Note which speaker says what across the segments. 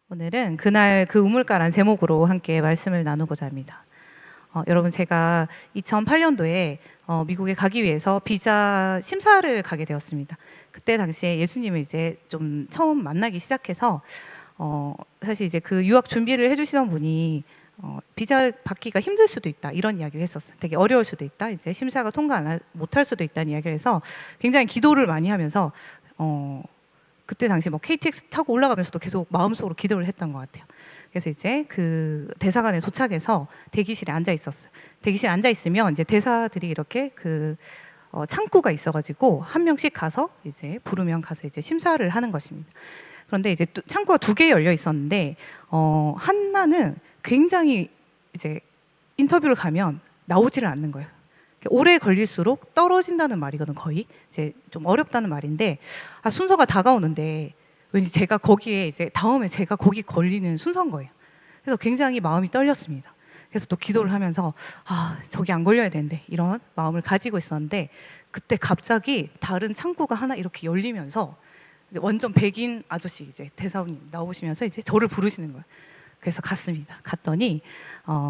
Speaker 1: 오늘은 그날 그 우물가란 제목으로 함께 말씀을 나누고자 합니다. 여러분 제가 2008년도에 미국에 가기 위해서 비자 심사를 가게 되었습니다. 그때 당시에 예수님을 이제 좀 처음 만나기 시작해서 사실 이제 그 유학 준비를 해주시던 분이 비자를 받기가 힘들 수도 있다 이런 이야기를 했었어요. 되게 어려울 수도 있다. 이제 심사가 통과 못할 수도 있다는 이야기를 해서 굉장히 기도를 많이 하면서 그때 당시 뭐 KTX 타고 올라가면서도 계속 마음속으로 기도를 했던 것 같아요. 그래서 이제 그 대사관에 도착해서 대기실에 앉아 있었어요. 대기실에 앉아 있으면 이제 대사들이 이렇게 창구가 있어가지고 한 명씩 가서 이제 부르면 가서 이제 심사를 하는 것입니다. 그런데 이제 창구가 두 개 열려 있었는데 하나는 굉장히 이제 인터뷰를 가면 나오지를 않는 거예요. 오래 걸릴수록 떨어진다는 말이거든. 거의 이제 좀 어렵다는 말인데 순서가 다가오는데 왠지 제가 거기에 이제 다음에 제가 거기 걸리는 순서인 거예요. 그래서 굉장히 마음이 떨렸습니다. 그래서 또 기도를 하면서 저기 안 걸려야 되는데 이런 마음을 가지고 있었는데 그때 갑자기 다른 창구가 하나 이렇게 열리면서 이제 완전 백인 아저씨 이제 대사님 나오시면서 이제 저를 부르시는 거예요. 그래서 갔습니다. 갔더니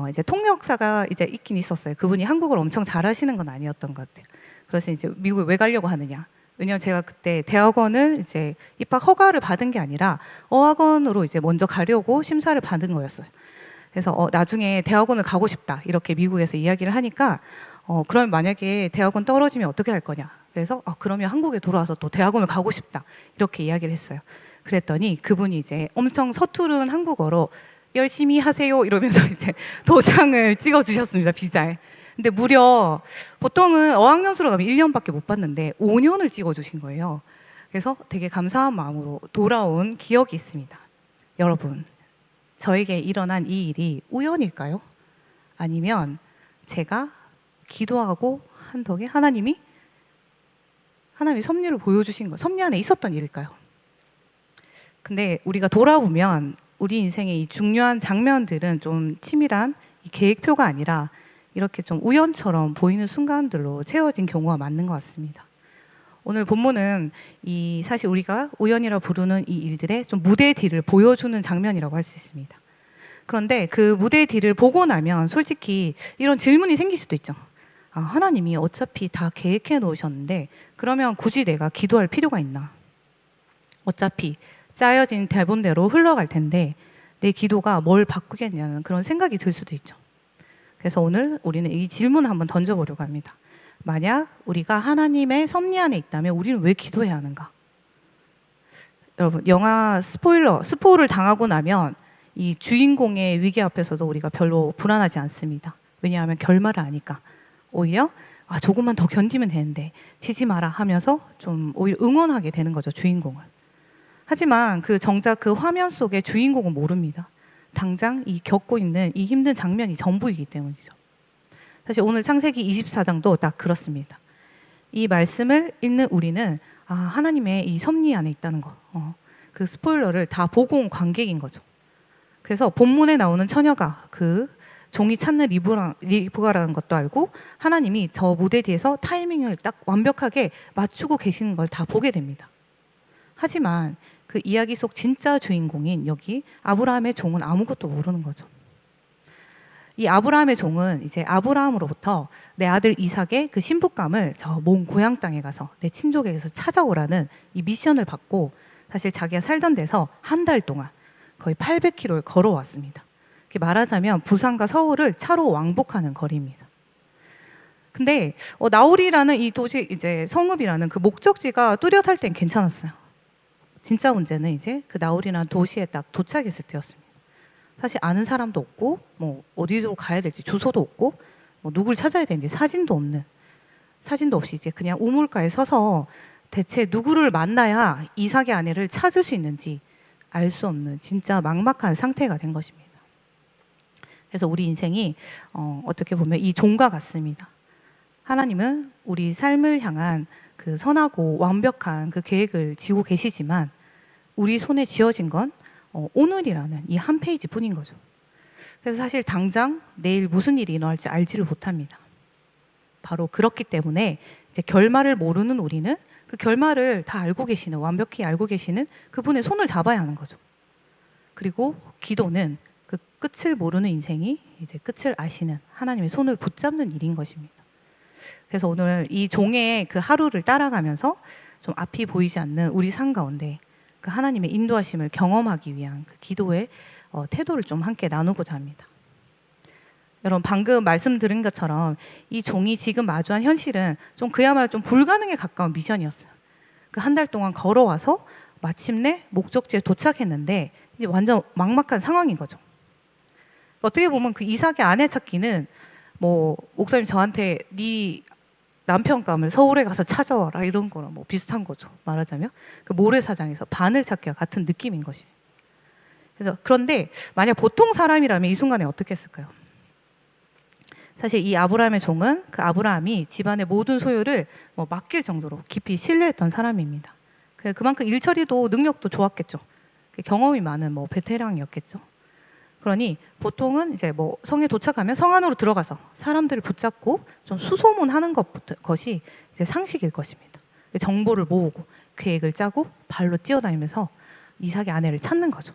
Speaker 1: 이제 통역사가 이제 있긴 있었어요. 그분이 한국어를 엄청 잘하시는 건 아니었던 것 같아요. 그래서 이제 미국에 왜 가려고 하느냐? 왜냐면 제가 그때 대학원을 이제 입학 허가를 받은 게 아니라 어학원으로 이제 먼저 가려고 심사를 받은 거였어요. 그래서 나중에 대학원을 가고 싶다 이렇게 미국에서 이야기를 하니까 그럼 만약에 대학원 떨어지면 어떻게 할 거냐? 그래서 그러면 한국에 돌아와서 또 대학원을 가고 싶다 이렇게 이야기를 했어요. 그랬더니 그분이 이제 엄청 서투른 한국어로 열심히 하세요 이러면서 이제 도장을 찍어 주셨습니다. 비자에. 근데 무려 보통은 어학연수로 가면 1년밖에 못 받는데 5년을 찍어 주신 거예요. 그래서 되게 감사한 마음으로 돌아온 기억이 있습니다. 여러분, 저에게 일어난 이 일이 우연일까요? 아니면 제가 기도하고 한 덕에 하나님이 섭리를 보여주신 것, 섭리 안에 있었던 일일까요? 근데 우리가 돌아보면 우리 인생의 이 중요한 장면들은 좀 치밀한 이 계획표가 아니라 이렇게 좀 우연처럼 보이는 순간들로 채워진 경우가 맞는 것 같습니다. 오늘 본문은 사실 우리가 우연이라 부르는 이 일들의 좀 무대 뒤를 보여주는 장면이라고 할 수 있습니다. 그런데 그 무대 뒤를 보고 나면 솔직히 이런 질문이 생길 수도 있죠. 하나님이 어차피 다 계획해 놓으셨는데 그러면 굳이 내가 기도할 필요가 있나? 어차피 짜여진 대본대로 흘러갈 텐데 내 기도가 뭘 바꾸겠냐는 그런 생각이 들 수도 있죠. 그래서 오늘 우리는 이 질문을 한번 던져보려고 합니다. 만약 우리가 하나님의 섭리 안에 있다면 우리는 왜 기도해야 하는가? 여러분, 영화 스포를 당하고 나면 이 주인공의 위기 앞에서도 우리가 별로 불안하지 않습니다. 왜냐하면 결말을 아니까. 오히려 조금만 더 견디면 되는데 지지 마라 하면서 좀 오히려 응원하게 되는 거죠, 주인공을. 하지만 정작 그 화면 속의 주인공은 모릅니다. 당장 이 겪고 있는 이 힘든 장면이 전부이기 때문이죠. 사실 오늘 창세기 24장도 딱 그렇습니다. 이 말씀을 읽는 우리는 하나님의 이 섭리 안에 있다는 거, 그 스포일러를 다 보고 온 관객인 거죠. 그래서 본문에 나오는 처녀가 그 종이 찾는 리브가라는 것도 알고 하나님이 저 무대 뒤에서 타이밍을 딱 완벽하게 맞추고 계시는 걸 다 보게 됩니다. 하지만 그 이야기 속 진짜 주인공인 여기 아브라함의 종은 아무것도 모르는 거죠. 이 아브라함의 종은 이제 아브라함으로부터 내 아들 이삭의 그 신부감을 저 먼 고향 땅에 가서 내 친족에게서 찾아오라는 이 미션을 받고 사실 자기가 살던 데서 한 달 동안 거의 800km를 걸어왔습니다. 말하자면 부산과 서울을 차로 왕복하는 거리입니다. 근데 나홀이라는 이 도시 이제 성읍이라는 그 목적지가 뚜렷할 땐 괜찮았어요. 진짜 문제는 이제 그 나홀이라는 도시에 딱 도착했을 때였습니다. 사실 아는 사람도 없고 뭐 어디로 가야 될지 주소도 없고 뭐 누굴 찾아야 되는지 사진도 없이 이제 그냥 우물가에 서서 대체 누구를 만나야 이삭의 아내를 찾을 수 있는지 알 수 없는 진짜 막막한 상태가 된 것입니다. 그래서 우리 인생이 어떻게 보면 이 종과 같습니다. 하나님은 우리 삶을 향한 그 선하고 완벽한 그 계획을 지고 계시지만 우리 손에 쥐어진 건 오늘이라는 이 한 페이지뿐인 거죠. 그래서 사실 당장 내일 무슨 일이 일어날지 알지를 못합니다. 바로 그렇기 때문에 이제 결말을 모르는 우리는 그 결말을 다 알고 계시는, 완벽히 알고 계시는 그분의 손을 잡아야 하는 거죠. 그리고 기도는 그 끝을 모르는 인생이 이제 끝을 아시는 하나님의 손을 붙잡는 일인 것입니다. 그래서 오늘 이 종의 그 하루를 따라가면서 좀 앞이 보이지 않는 우리 삶 가운데 그 하나님의 인도하심을 경험하기 위한 그 기도의 태도를 좀 함께 나누고자 합니다. 여러분 방금 말씀드린 것처럼 이 종이 지금 마주한 현실은 좀 그야말로 좀 불가능에 가까운 미션이었어요. 그 한 달 동안 걸어와서 마침내 목적지에 도착했는데 이제 완전 막막한 상황인 거죠. 어떻게 보면 그 이삭의 아내 찾기는 뭐 목사님 저한테 네 남편감을 서울에 가서 찾아와라 이런 거랑 뭐 비슷한 거죠. 말하자면 그 모래사장에서 바늘 찾기와 같은 느낌인 것이에요. 그래서 그런데 만약 보통 사람이라면 이 순간에 어떻게 했을까요? 사실 이 아브라함의 종은 그 아브라함이 집안의 모든 소유를 뭐 맡길 정도로 깊이 신뢰했던 사람입니다. 그만큼 일처리도 능력도 좋았겠죠. 경험이 많은 뭐 베테랑이었겠죠. 그러니 보통은 이제 뭐 성에 도착하면 성 안으로 들어가서 사람들을 붙잡고 좀 수소문하는 것이 이제 상식일 것입니다. 정보를 모으고 계획을 짜고 발로 뛰어다니면서 이삭의 아내를 찾는 거죠.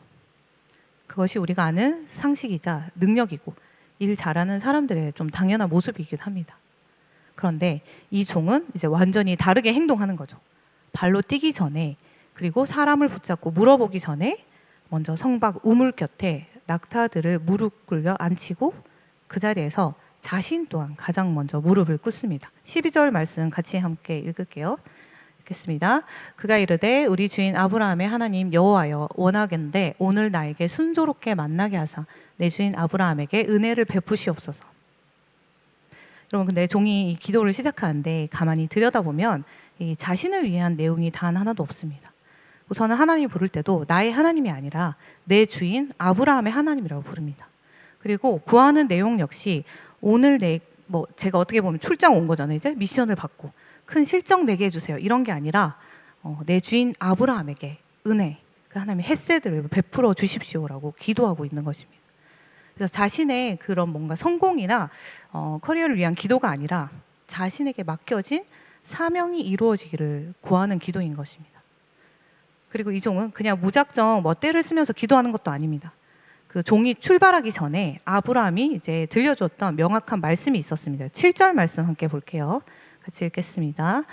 Speaker 1: 그것이 우리가 아는 상식이자 능력이고 일 잘하는 사람들의 좀 당연한 모습이기도 합니다. 그런데 이 종은 이제 완전히 다르게 행동하는 거죠. 발로 뛰기 전에 그리고 사람을 붙잡고 물어보기 전에 먼저 성박 우물 곁에 낙타들을 무릎 꿇려 앉히고 그 자리에서 자신 또한 가장 먼저 무릎을 꿇습니다. 12절 말씀 같이 함께 읽을게요. 읽겠습니다. 그가 이르되 우리 주인 아브라함의 하나님 여호와여 원하건대 오늘 나에게 순조롭게 만나게 하사 내 주인 아브라함에게 은혜를 베푸시옵소서. 여러분 근데 종이 이 기도를 시작하는데 가만히 들여다보면 이 자신을 위한 내용이 단 하나도 없습니다. 우선은 하나님이 부를 때도 나의 하나님이 아니라 내 주인 아브라함의 하나님이라고 부릅니다. 그리고 구하는 내용 역시 오늘 뭐 제가 어떻게 보면 출장 온 거잖아요. 이제 미션을 받고 큰 실적 내게 해주세요. 이런 게 아니라 내 주인 아브라함에게 은혜, 그 하나님의 헤세드를 베풀어 주십시오라고 기도하고 있는 것입니다. 그래서 자신의 그런 뭔가 성공이나 커리어를 위한 기도가 아니라 자신에게 맡겨진 사명이 이루어지기를 구하는 기도인 것입니다. 그리고 이 종은 그냥 무작정 멋대를 쓰면서 기도하는 것도 아닙니다. 그 종이 출발하기 전에 아브라함이 이제 들려줬던 명확한 말씀이 있었습니다. 7절 말씀 함께 볼게요. 같이 읽겠습니다.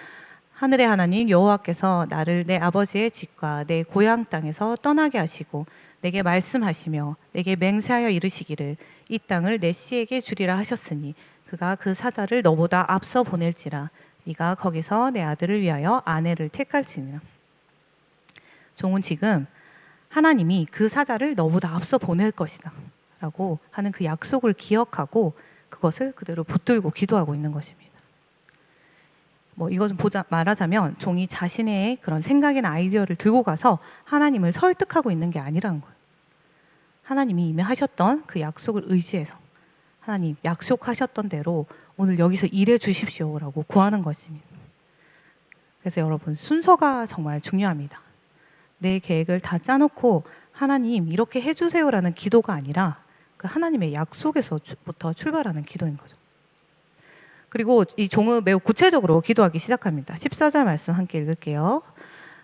Speaker 1: 하늘의 하나님 여호와께서 나를 내 아버지의 집과 내 고향 땅에서 떠나게 하시고 내게 말씀하시며 내게 맹세하여 이르시기를 이 땅을 내 씨에게 주리라 하셨으니 그가 그 사자를 너보다 앞서 보낼지라 네가 거기서 내 아들을 위하여 아내를 택할지니라. 종은 지금 하나님이 그 사자를 너보다 앞서 보낼 것이다 라고 하는 그 약속을 기억하고 그것을 그대로 붙들고 기도하고 있는 것입니다. 뭐 이것은 말하자면 종이 자신의 그런 생각이나 아이디어를 들고 가서 하나님을 설득하고 있는 게 아니라는 거예요. 하나님이 이미 하셨던 그 약속을 의지해서 하나님 약속하셨던 대로 오늘 여기서 일해 주십시오라고 구하는 것입니다. 그래서 여러분 순서가 정말 중요합니다. 내 계획을 다 짜놓고 하나님 이렇게 해주세요라는 기도가 아니라 그 하나님의 약속에서부터 출발하는 기도인 거죠. 그리고 이 종은 매우 구체적으로 기도하기 시작합니다. 14절 말씀 함께 읽을게요.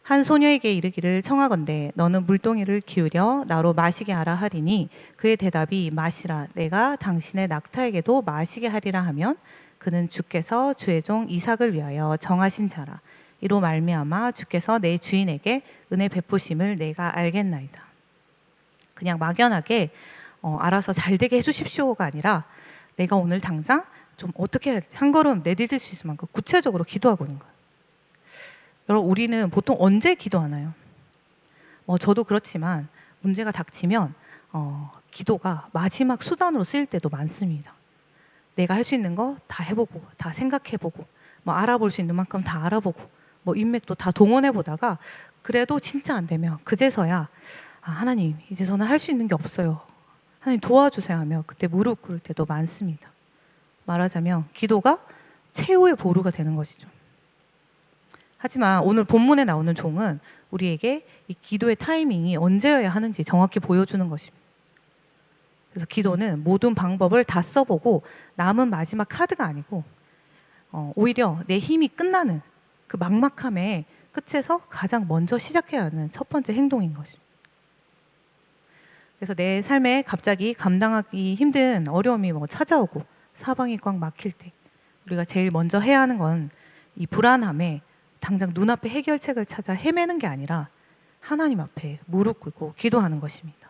Speaker 1: 한 소녀에게 이르기를 청하건대 너는 물동이를 기울여 나로 마시게 하라 하리니 그의 대답이 마시라 내가 당신의 낙타에게도 마시게 하리라 하면 그는 주께서 주의 종 이삭을 위하여 정하신 자라 이로 말미암아 주께서 내 주인에게 은혜 베푸심을 내가 알겠나이다. 그냥 막연하게 알아서 잘 되게 해주십시오가 아니라 내가 오늘 당장 좀 어떻게 한 걸음 내디딜 수 있을 만큼 구체적으로 기도하고 있는 거예요. 여러분 우리는 보통 언제 기도하나요? 저도 그렇지만 문제가 닥치면 기도가 마지막 수단으로 쓰일 때도 많습니다. 내가 할 수 있는 거 다 해보고 다 생각해보고 뭐 알아볼 수 있는 만큼 다 알아보고 뭐 인맥도 다 동원해보다가 그래도 진짜 안 되면 그제서야 하나님 이제서는 할 수 있는 게 없어요. 하나님 도와주세요 하며 그때 무릎 꿇을 때도 많습니다. 말하자면 기도가 최후의 보루가 되는 것이죠. 하지만 오늘 본문에 나오는 종은 우리에게 이 기도의 타이밍이 언제여야 하는지 정확히 보여주는 것입니다. 그래서 기도는 모든 방법을 다 써보고 남은 마지막 카드가 아니고 오히려 내 힘이 끝나는 그 막막함의 끝에서 가장 먼저 시작해야 하는 첫 번째 행동인 것입니다. 그래서 내 삶에 갑자기 감당하기 힘든 어려움이 뭐 찾아오고 사방이 꽉 막힐 때 우리가 제일 먼저 해야 하는 건 이 불안함에 당장 눈앞에 해결책을 찾아 헤매는 게 아니라 하나님 앞에 무릎 꿇고 기도하는 것입니다.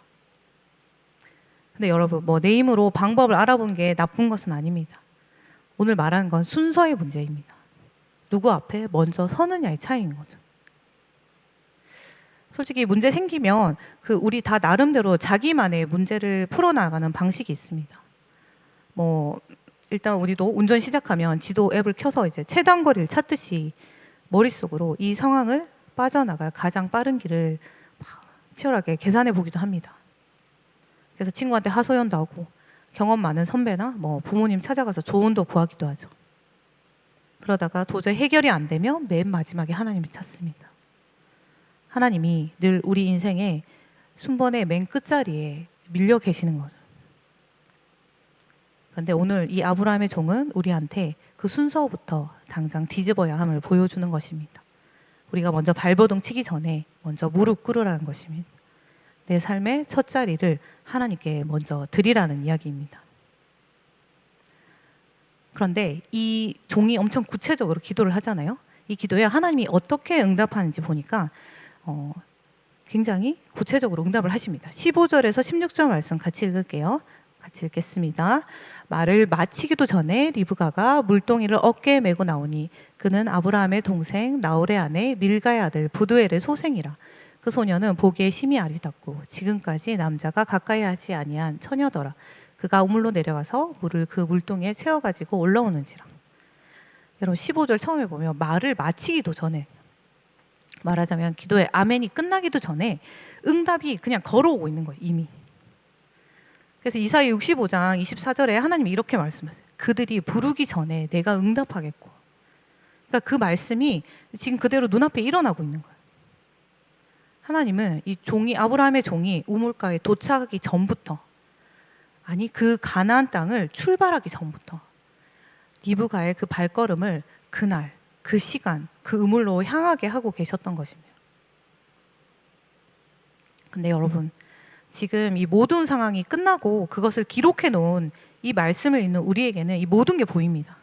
Speaker 1: 근데 여러분, 뭐 내 힘으로 방법을 알아본 게 나쁜 것은 아닙니다. 오늘 말하는 건 순서의 문제입니다. 누구 앞에 먼저 서느냐의 차이인 거죠. 솔직히 문제 생기면 우리 다 나름대로 자기만의 문제를 풀어나가는 방식이 있습니다. 뭐 일단 우리도 운전 시작하면 지도 앱을 켜서 이제 최단 거리를 찾듯이 머릿속으로 이 상황을 빠져나갈 가장 빠른 길을 치열하게 계산해 보기도 합니다. 그래서 친구한테 하소연도 하고 경험 많은 선배나 뭐 부모님 찾아가서 조언도 구하기도 하죠. 그러다가 도저히 해결이 안 되면 맨 마지막에 하나님을 찾습니다. 하나님이 늘 우리 인생의 순번의 맨 끝자리에 밀려 계시는 거죠. 그런데 오늘 이 아브라함의 종은 우리한테 그 순서부터 당장 뒤집어야 함을 보여주는 것입니다. 우리가 먼저 발버둥 치기 전에 먼저 무릎 꿇으라는 것입니다. 내 삶의 첫 자리를 하나님께 먼저 드리라는 이야기입니다. 그런데 이 종이 엄청 구체적으로 기도를 하잖아요. 이 기도에 하나님이 어떻게 응답하는지 보니까 굉장히 구체적으로 응답을 하십니다. 15절에서 16절 말씀 같이 읽을게요. 같이 읽겠습니다. 말을 마치기도 전에 리브가가 물동이를 어깨에 메고 나오니 그는 아브라함의 동생 나홀의 아내 밀가의 아들 부두엘의 소생이라. 그 소녀는 보기에 심히 아리답고 지금까지 남자가 가까이 하지 아니한 처녀더라. 그가 우물로 내려가서 물을 그 물동이에 채워가지고 올라오는지라. 여러분 15절 처음에 보면 말을 마치기도 전에, 말하자면 기도의 아멘이 끝나기도 전에 응답이 그냥 걸어오고 있는 거예요. 이미. 그래서 이사야 65장 24절에 하나님이 이렇게 말씀하세요. 그들이 부르기 전에 내가 응답하겠고. 그러니까 그 말씀이 지금 그대로 눈앞에 일어나고 있는 거예요. 하나님은 이 종이, 아브라함의 종이 우물가에 도착하기 전부터, 아니 그 가나안 땅을 출발하기 전부터 리브가의 그 발걸음을 그날, 그 시간, 그 우물로 향하게 하고 계셨던 것입니다. 근데 여러분, 지금 이 모든 상황이 끝나고 그것을 기록해 놓은 이 말씀을 읽는 우리에게는 이 모든 게 보입니다.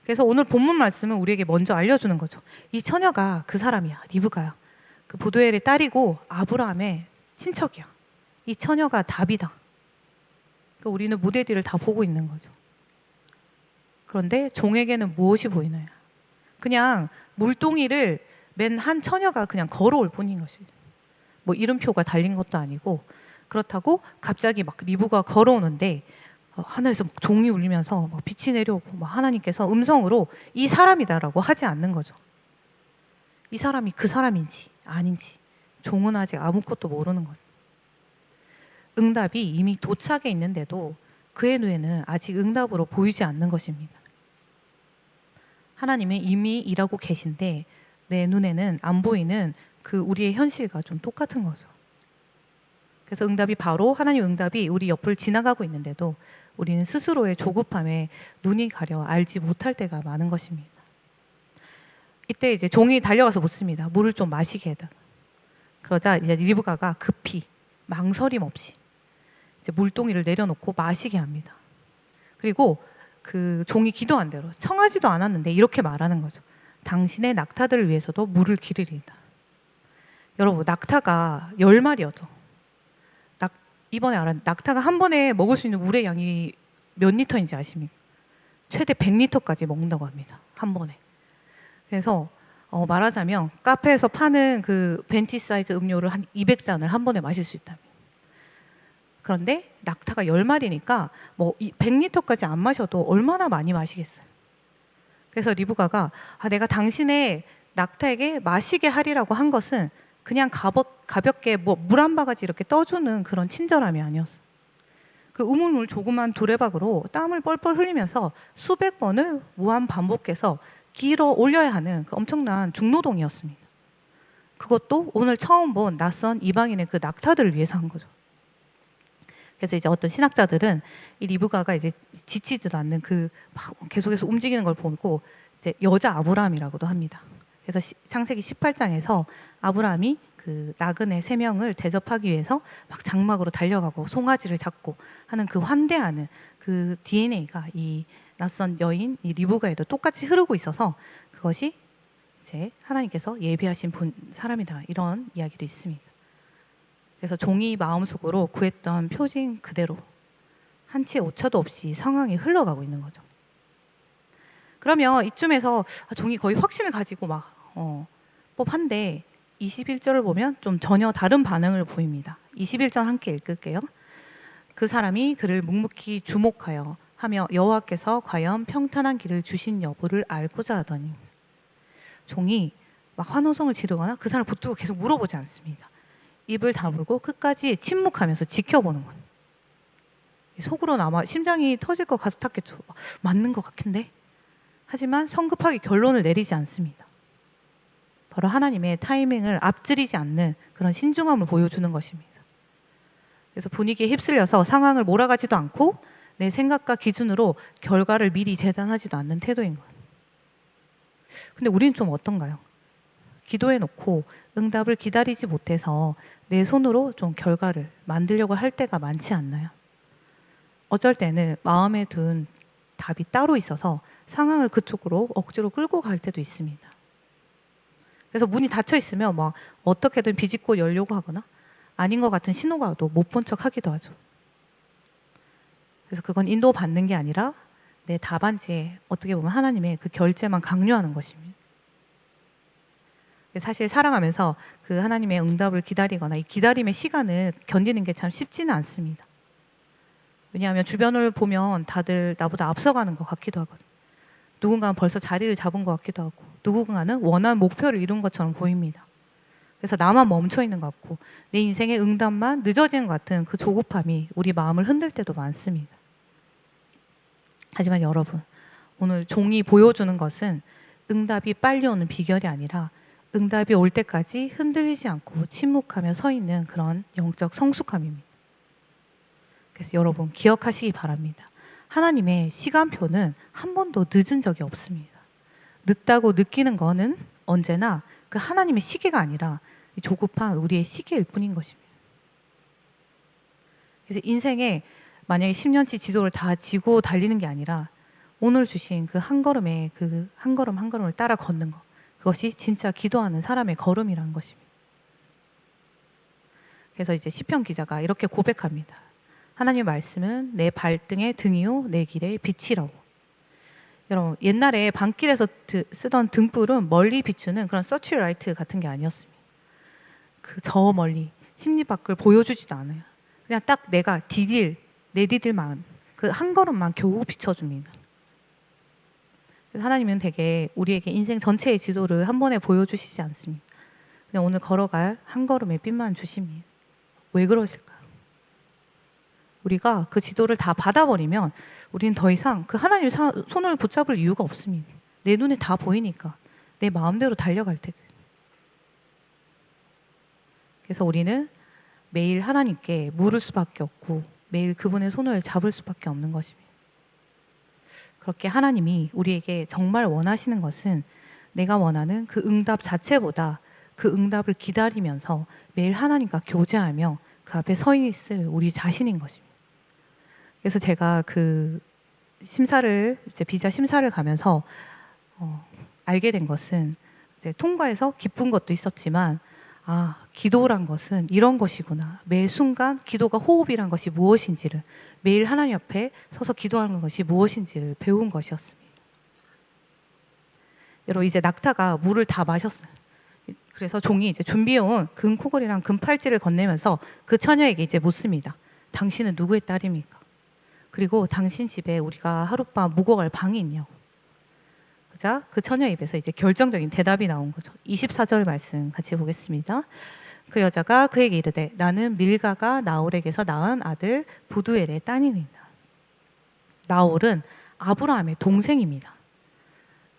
Speaker 1: 그래서 오늘 본문 말씀은 우리에게 먼저 알려주는 거죠. 이 처녀가 그 사람이야, 리브가야. 그 부두엘의 딸이고 아브라함의 친척이야. 이 처녀가 답이다. 그러니까 우리는 무대 뒤를 다 보고 있는 거죠. 그런데 종에게는 무엇이 보이나요? 그냥 물동이를 맨 한 처녀가 그냥 걸어올 뿐인 것이죠. 뭐 이름표가 달린 것도 아니고, 그렇다고 갑자기 막 리브가 걸어오는데 하늘에서 막 종이 울리면서 막 빛이 내려오고 막 하나님께서 음성으로 이 사람이다라고 하지 않는 거죠. 이 사람이 그 사람인지 아닌지 종은 아직 아무것도 모르는 거죠. 응답이 이미 도착해 있는데도 그의 눈에는 아직 응답으로 보이지 않는 것입니다. 하나님은 이미 일하고 계신데 내 눈에는 안 보이는 그 우리의 현실과 좀 똑같은 거죠. 그래서 응답이 바로 하나님 응답이 우리 옆을 지나가고 있는데도 우리는 스스로의 조급함에 눈이 가려 알지 못할 때가 많은 것입니다. 이때 이제 종이 달려가서 묻습니다. 물을 좀 마시게 해달라. 그러자 이제 리브가가 급히 망설임 없이 이제 물동이를 내려놓고 마시게 합니다. 그리고 그 종이 기도한 대로 청하지도 않았는데 이렇게 말하는 거죠. 당신의 낙타들을 위해서도 물을 기르리이다. 여러분, 낙타가 10마리여도 이번에 알았는데 낙타가 한 번에 먹을 수 있는 물의 양이 몇 리터인지 아십니까? 최대 100리터까지 먹는다고 합니다. 한 번에. 그래서 말하자면 카페에서 파는 그 벤티 사이즈 음료를 한 200잔을 한 번에 마실 수 있답니다. 그런데 낙타가 10마리니까 뭐 100리터까지 안 마셔도 얼마나 많이 마시겠어요. 그래서 리브가가 내가 당신의 낙타에게 마시게 하리라고 한 것은 그냥 가볍게 뭐 물 한 바가지 이렇게 떠주는 그런 친절함이 아니었어. 그 우물물 조그만 두레박으로 땀을 뻘뻘 흘리면서 수백 번을 무한 반복해서 길어 올려야 하는 그 엄청난 중노동이었습니다. 그것도 오늘 처음 본 낯선 이방인의 그 낙타들을 위해서 한 거죠. 그래서 이제 어떤 신학자들은 이 리브가가 이제 지치지도 않는 그 막 계속해서 움직이는 걸 보고 이제 여자 아브라함이라고도 합니다. 그래서 창세기 18장에서 아브라함이 그 나그네 3명을 대접하기 위해서 막 장막으로 달려가고 송아지를 잡고 하는 그 환대하는 그 DNA가 이 낯선 여인 이 리브가에도 똑같이 흐르고 있어서 그것이 이제 하나님께서 예비하신 사람이다, 이런 이야기도 있습니다. 그래서 종이 마음속으로 구했던 표징 그대로 한치의 오차도 없이 상황이 흘러가고 있는 거죠. 그러면 이쯤에서 종이 거의 확신을 가지고 막 법한데 21절을 보면 좀 전혀 다른 반응을 보입니다. 21절 함께 읽을게요. 그 사람이 그를 묵묵히 주목하여 하며 여호와께서 과연 평탄한 길을 주신 여부를 알고자 하더니, 종이 막 환호성을 지르거나 그 사람을 붙들고 계속 물어보지 않습니다. 입을 다물고 끝까지 침묵하면서 지켜보는 것. 속으로는 아마 심장이 터질 것 같았겠죠. 맞는 것 같은데. 하지만 성급하게 결론을 내리지 않습니다. 바로 하나님의 타이밍을 앞지르지 않는 그런 신중함을 보여주는 것입니다. 그래서 분위기에 휩쓸려서 상황을 몰아가지도 않고 내 생각과 기준으로 결과를 미리 재단하지도 않는 태도인 거예요. 근데 우리는 좀 어떤가요? 기도해놓고 응답을 기다리지 못해서 내 손으로 좀 결과를 만들려고 할 때가 많지 않나요? 어쩔 때는 마음에 둔 답이 따로 있어서 상황을 그쪽으로 억지로 끌고 갈 때도 있습니다. 그래서 문이 닫혀 있으면 막 어떻게든 비집고 열려고 하거나 아닌 것 같은 신호가 와도 못 본 척 하기도 하죠. 그래서 그건 인도받는 게 아니라 내 답안지에 어떻게 보면 하나님의 그 결재만 강요하는 것입니다. 사실 살아가면서 그 하나님의 응답을 기다리거나 이 기다림의 시간을 견디는 게 참 쉽지는 않습니다. 왜냐하면 주변을 보면 다들 나보다 앞서가는 것 같기도 하거든요. 누군가는 벌써 자리를 잡은 것 같기도 하고 누군가는 원하는 목표를 이룬 것처럼 보입니다. 그래서 나만 멈춰 있는 것 같고 내 인생의 응답만 늦어지는 것 같은 그 조급함이 우리 마음을 흔들 때도 많습니다. 하지만 여러분, 오늘 종이 보여주는 것은 응답이 빨리 오는 비결이 아니라 응답이 올 때까지 흔들리지 않고 침묵하며 서 있는 그런 영적 성숙함입니다. 그래서 여러분 기억하시기 바랍니다. 하나님의 시간표는 한 번도 늦은 적이 없습니다. 늦다고 느끼는 거는 언제나 그 하나님의 시계가 아니라 조급한 우리의 시계일 뿐인 것입니다. 그래서 인생에 만약에 10년치 지도를 다 지고 달리는 게 아니라 오늘 주신 그 한 걸음에 그 한 걸음 한 걸음을 따라 걷는 것, 그것이 진짜 기도하는 사람의 걸음이라는 것입니다. 그래서 이제 시편 기자가 이렇게 고백합니다. 하나님의 말씀은 내 발등의 등이요 내 길의 빛이라고. 여러분 옛날에 밤길에서 쓰던 등불은 멀리 비추는 그런 서치라이트 같은 게 아니었습니다. 그 저 멀리 심리 밖을 보여주지도 않아요. 그냥 딱 내가 내 디딜만 그 한 걸음만 겨우 비춰줍니다. 그래서 하나님은 되게 우리에게 인생 전체의 지도를 한 번에 보여주시지 않습니다. 그냥 오늘 걸어갈 한 걸음의 빛만 주십니다. 왜 그러실까요? 우리가 그 지도를 다 받아버리면 우리는 더 이상 그 하나님의 손을 붙잡을 이유가 없습니다. 내 눈에 다 보이니까 내 마음대로 달려갈 때. 그래서 우리는 매일 하나님께 물을 수밖에 없고 매일 그분의 손을 잡을 수밖에 없는 것입니다. 그렇게 하나님이 우리에게 정말 원하시는 것은 내가 원하는 그 응답 자체보다 그 응답을 기다리면서 매일 하나님과 교제하며 그 앞에 서 있을 우리 자신인 것입니다. 그래서 제가 그 이제 비자 심사를 가면서 알게 된 것은 이제 통과해서 기쁜 것도 있었지만 기도란 것은 이런 것이구나. 매 순간 기도가 호흡이란 것이 무엇인지를 매일 하나님 앞에 서서 기도하는 것이 무엇인지를 배운 것이었습니다. 여러분 이제 낙타가 물을 다 마셨어요. 그래서 종이 이제 준비해온 금코걸이랑 금팔찌를 건네면서 그 처녀에게 이제 묻습니다. 당신은 누구의 딸입니까? 그리고 당신 집에 우리가 하룻밤 묵어 갈 방이 있냐고. 자, 그 처녀 입에서 이제 결정적인 대답이 나온 거죠. 24절 말씀 같이 보겠습니다. 그 여자가 그에게 이르되 나는 밀가가 나홀에게서 낳은 아들 부두엘의 딸이니이다. 나홀은 아브라함의 동생입니다.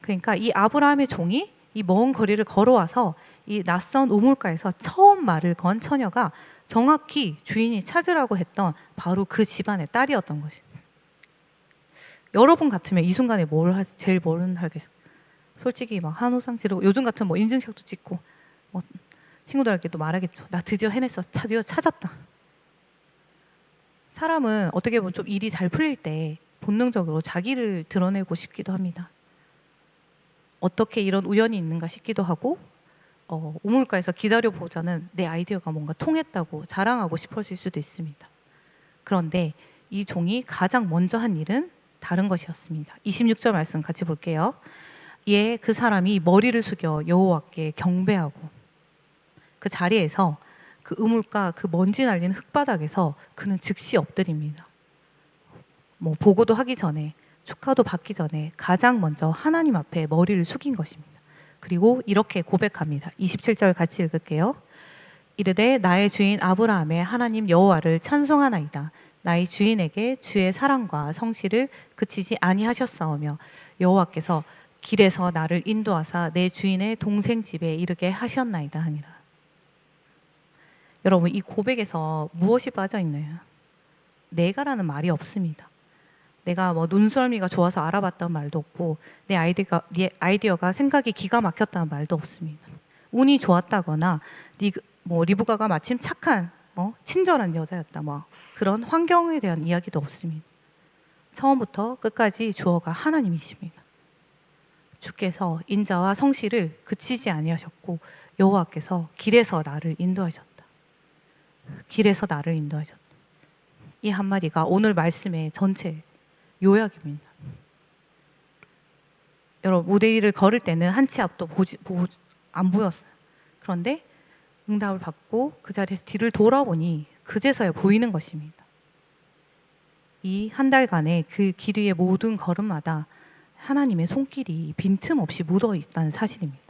Speaker 1: 그러니까 이 아브라함의 종이 이 먼 거리를 걸어와서 이 낯선 우물가에서 처음 말을 건 처녀가 정확히 주인이 찾으라고 했던 바로 그 집안의 딸이었던 것입니다. 여러분 같으면 이 순간에 제일 뭘 하겠어요? 솔직히 막 한우상 지르고 요즘 같은 뭐 인증샷도 찍고 친구들에게 또 말하겠죠. 나 드디어 해냈어. 드디어 찾았다. 사람은 어떻게 보면 좀 일이 잘 풀릴 때 본능적으로 자기를 드러내고 싶기도 합니다. 어떻게 이런 우연이 있는가 싶기도 하고 우물가에서 기다려보자는 내 아이디어가 뭔가 통했다고 자랑하고 싶었을 수도 있습니다. 그런데 이 종이 가장 먼저 한 일은 다른 것이었습니다. 26절 말씀 같이 볼게요. 예, 그 사람이 머리를 숙여 여호와께 경배하고 그 자리에서 그 우물가 그 먼지 날린 흙바닥에서 그는 즉시 엎드립니다. 뭐 보고도 하기 전에 축하도 받기 전에 가장 먼저 하나님 앞에 머리를 숙인 것입니다. 그리고 이렇게 고백합니다. 27절 같이 읽을게요. 이르되 나의 주인 아브라함의 하나님 여호와를 찬송하나이다. 나의 주인에게 주의 사랑과 성실을 그치지 아니하셨사오며 여호와께서 길에서 나를 인도하사 내 주인의 동생 집에 이르게 하셨나이다 하니라. 여러분, 이 고백에서 무엇이 빠져 있나요? 내가라는 말이 없습니다. 내가 뭐 눈썰미가 좋아서 알아봤다는 말도 없고 내 아이디어가 생각이 기가 막혔다는 말도 없습니다. 운이 좋았다거나 리브가가 마침 착한 친절한 여자였다 뭐 그런 환경에 대한 이야기도 없습니다. 처음부터 끝까지 주어가 하나님이십니다. 주께서 인자와 성실을 그치지 아니하셨고 여호와께서 길에서 나를 인도하셨다. 길에서 나를 인도하셨다. 이 한마디가 오늘 말씀의 전체 요약입니다. 여러분, 무대 위를 걸을 때는 한 치 앞도 안 보였어요. 그런데 응답을 받고 그 자리에서 뒤를 돌아보니 그제서야 보이는 것입니다. 이 한 달간의 그 길 위의 모든 걸음마다 하나님의 손길이 빈틈없이 묻어 있다는 사실입니다.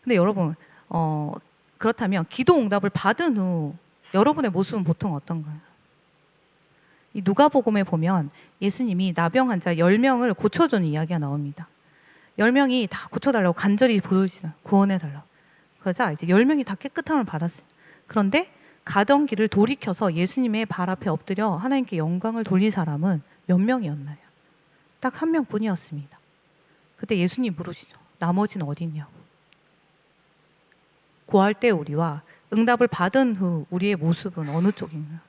Speaker 1: 근데 여러분, 그렇다면 기도 응답을 받은 후 여러분의 모습은 보통 어떤가요? 이 누가복음에 보면 예수님이 나병 환자 10명을 고쳐주는 이야기가 나옵니다. 10명이 다 고쳐달라고 간절히 부르시잖아요. 구원해달라고. 그러자 이제 10명이 다 깨끗함을 받았어요. 그런데 가던 길을 돌이켜서 예수님의 발 앞에 엎드려 하나님께 영광을 돌린 사람은 몇 명이었나요? 딱 한 명뿐이었습니다. 그때 예수님 물으시죠. 나머지는 어디 있냐고. 고할 때 우리와 응답을 받은 후 우리의 모습은 어느 쪽인가요?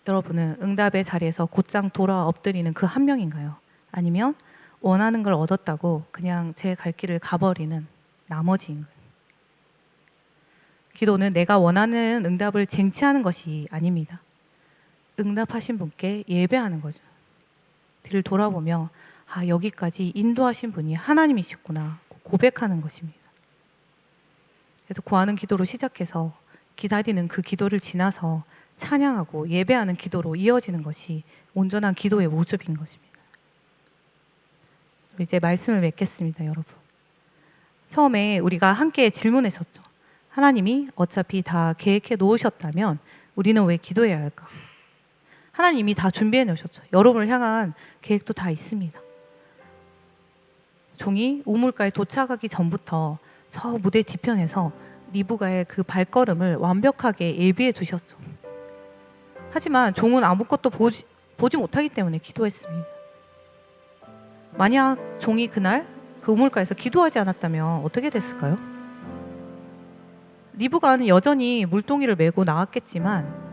Speaker 1: 여러분은 응답의 자리에서 곧장 돌아 엎드리는 그 한 명인가요? 아니면 원하는 걸 얻었다고 그냥 제 갈 길을 가버리는 나머지인가요? 기도는 내가 원하는 응답을 쟁취하는 것이 아닙니다. 응답하신 분께 예배하는 거죠. 뒤를 돌아보며 여기까지 인도하신 분이 하나님이시구나 고백하는 것입니다. 그래서 구하는 기도로 시작해서 기다리는 그 기도를 지나서 찬양하고 예배하는 기도로 이어지는 것이 온전한 기도의 모습인 것입니다. 이제 말씀을 맺겠습니다, 여러분. 처음에 우리가 함께 질문했었죠. 하나님이 어차피 다 계획해 놓으셨다면 우리는 왜 기도해야 할까? 하나님이 다 준비해 놓으셨죠. 여러분을 향한 계획도 다 있습니다. 종이 우물가에 도착하기 전부터 저 무대 뒤편에서 리브가의 그 발걸음을 완벽하게 예비해 두셨죠. 하지만 종은 아무것도 보지 못하기 때문에 기도했습니다. 만약 종이 그날 그 우물가에서 기도하지 않았다면 어떻게 됐을까요? 리브가는 여전히 물동이를 메고 나왔겠지만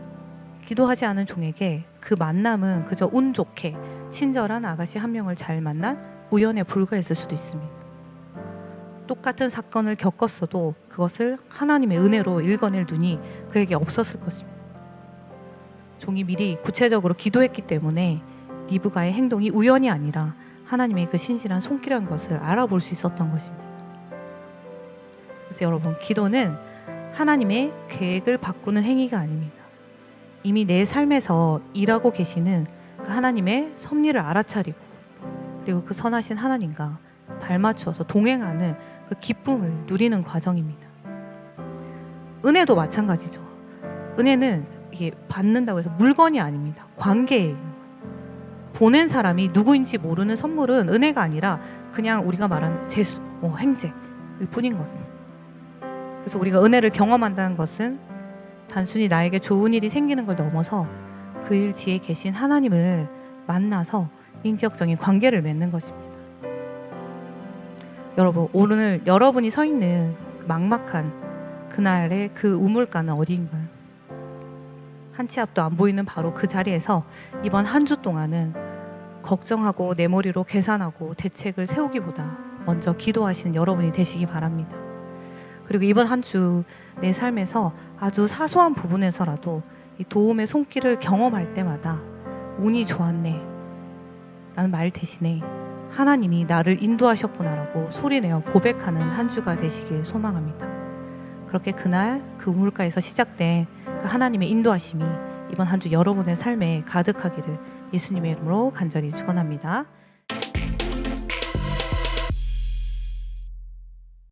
Speaker 1: 기도하지 않은 종에게 그 만남은 그저 운 좋게 친절한 아가씨 한 명을 잘 만난 우연에 불과했을 수도 있습니다. 똑같은 사건을 겪었어도 그것을 하나님의 은혜로 읽어낼 눈이 그에게 없었을 것입니다. 종이 미리 구체적으로 기도했기 때문에 리브가의 행동이 우연이 아니라 하나님의 그 신실한 손길한 것을 알아볼 수 있었던 것입니다. 그래서 여러분, 기도는 하나님의 계획을 바꾸는 행위가 아닙니다. 이미 내 삶에서 일하고 계시는 그 하나님의 섭리를 알아차리고 그리고 그 선하신 하나님과 발맞추어서 동행하는 그 기쁨을 누리는 과정입니다. 은혜도 마찬가지죠. 은혜는 이게 받는다고 해서 물건이 아닙니다. 관계예요. 보낸 사람이 누구인지 모르는 선물은 은혜가 아니라 그냥 우리가 말하는 재수, 행재일 뿐인 것입니다. 그래서 우리가 은혜를 경험한다는 것은 단순히 나에게 좋은 일이 생기는 걸 넘어서 그 일 뒤에 계신 하나님을 만나서 인격적인 관계를 맺는 것입니다. 여러분, 오늘 여러분이 서 있는 그 막막한 그날의 그 우물가는 어디인가요? 한 치 앞도 안 보이는 바로 그 자리에서 이번 한 주 동안은 걱정하고 내 머리로 계산하고 대책을 세우기보다 먼저 기도하시는 여러분이 되시기 바랍니다. 그리고 이번 한 주 내 삶에서 아주 사소한 부분에서라도 이 도움의 손길을 경험할 때마다 운이 좋았네 라는 말 대신에 하나님이 나를 인도하셨구나라고 소리내어 고백하는 한 주가 되시길 소망합니다. 그렇게 그날 그 우물가에서 시작된 그 하나님의 인도하심이 이번 한 주 여러분의 삶에 가득하기를 예수님의 이름으로 간절히 축원합니다.